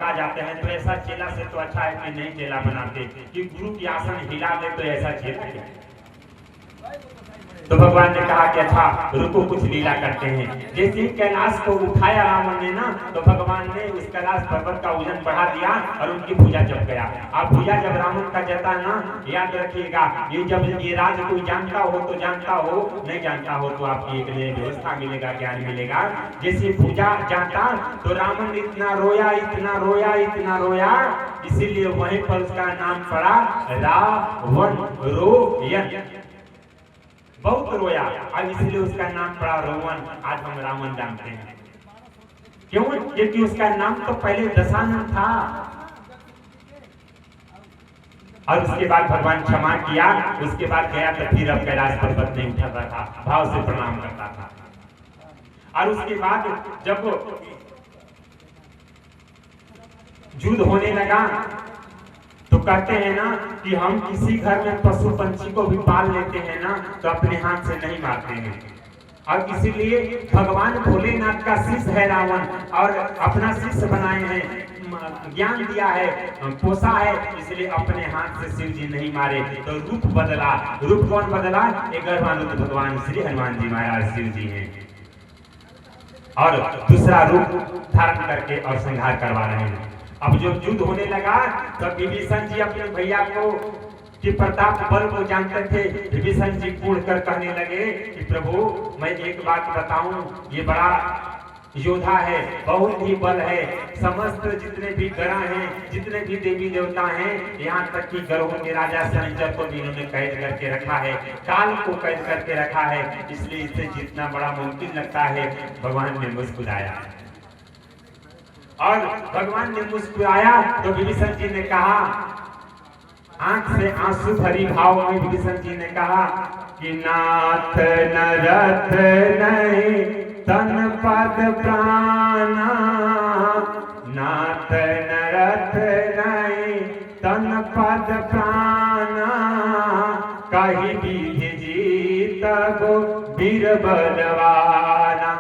आ जाते हैं, तो ऐसा चेला से तो अच्छा है कि नहीं चेला बनाते कि गुरु की आसन हिला दे, तो ऐसा चेला क्या। तो भगवान ने कहा कि अच्छा रुको कुछ लीला करते हैं। जैसे ही कैलाश को उठाया रावण ने ना, तो भगवान ने उस कैलाश पर्वत का वजन बढ़ा दिया और उनकी भुजा जब गया। अब भुजा जब रावण का जाता है ना, याद रखिएगा, ये जब ये राज कोई जानता हो तो जानता हो, नहीं जानता हो तो आपकी एक लिए व्यवस्था मिलेगा, ज्ञान मिलेगा। जैसे भुजा जाता तो रावण इतना रोया, इतना रोया, इतना रोया, इसीलिए वहीं पर उसका नाम पड़ा रावण रोयन। बहुत रोया और इसलिए उसका नाम पड़ा रोवन। आज हम रावण जानते हैं, क्यों? क्योंकि उसका नाम तो पहले दशानन था। और उसके बाद भगवान क्षमा किया, उसके बाद गया तो फिर अब कैलाश पर्वत नहीं उठाता था, भाव से प्रणाम करता था। और उसके बाद जब युद्ध होने लगा तो कहते हैं ना कि हम किसी घर में पशु पंछी को भी पाल लेते हैं ना, तो अपने हाथ से नहीं मारते हैं। और इसीलिए भगवान भोलेनाथ का शिष्य है रावण, और अपना शिष्य बनाए हैं, ज्ञान दिया है, पोसा है, इसलिए अपने हाथ से शिव जी नहीं मारे। तो रूप बदला। रूप कौन बदला? एक गर्भानुत भगवान श्री हनुमान जी महाराज शिव जी हैं, और दूसरा रूप धारण करके और संहार करवा रहे हैं। अब जो युद्ध होने लगा तो विभीषण जी अपने भैया को कि प्रताप बल को जानते थे। विभीषण जी कूद कर कहने लगे कि प्रभु मैं एक बात बताऊं, ये बड़ा योद्धा है, बहुत ही बल है, समस्त जितने भी ग्रह हैं, जितने भी देवी देवता हैं, यहाँ तक कि ग्रहों के राजा शनिचर को भी इन्होंने कैद करके रखा है, काल को कैद करके रखा है, इसलिए इसे जितना बड़ा मुमकिन लगता है। भगवान ने मुस्कुराया, और भगवान ने मुस्कुराया तो विभीषण जी ने कहा, आंख से आंसू भरी भाव में विभीषण जी ने कहा कि नाथ नरथ नहीं तन पद प्राणा, नाथ नरथ नहीं तन पद प्राणा, कहीं विधि जीतब वीर बलवाना।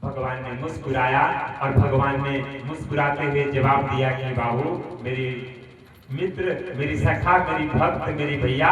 भगवान ने मुस्कुराया, और भगवान ने मुस्कुराते हुए जवाब दिया कि बाबू, मेरी मित्र, मेरी सखा, मेरी भक्त, मेरी भैया,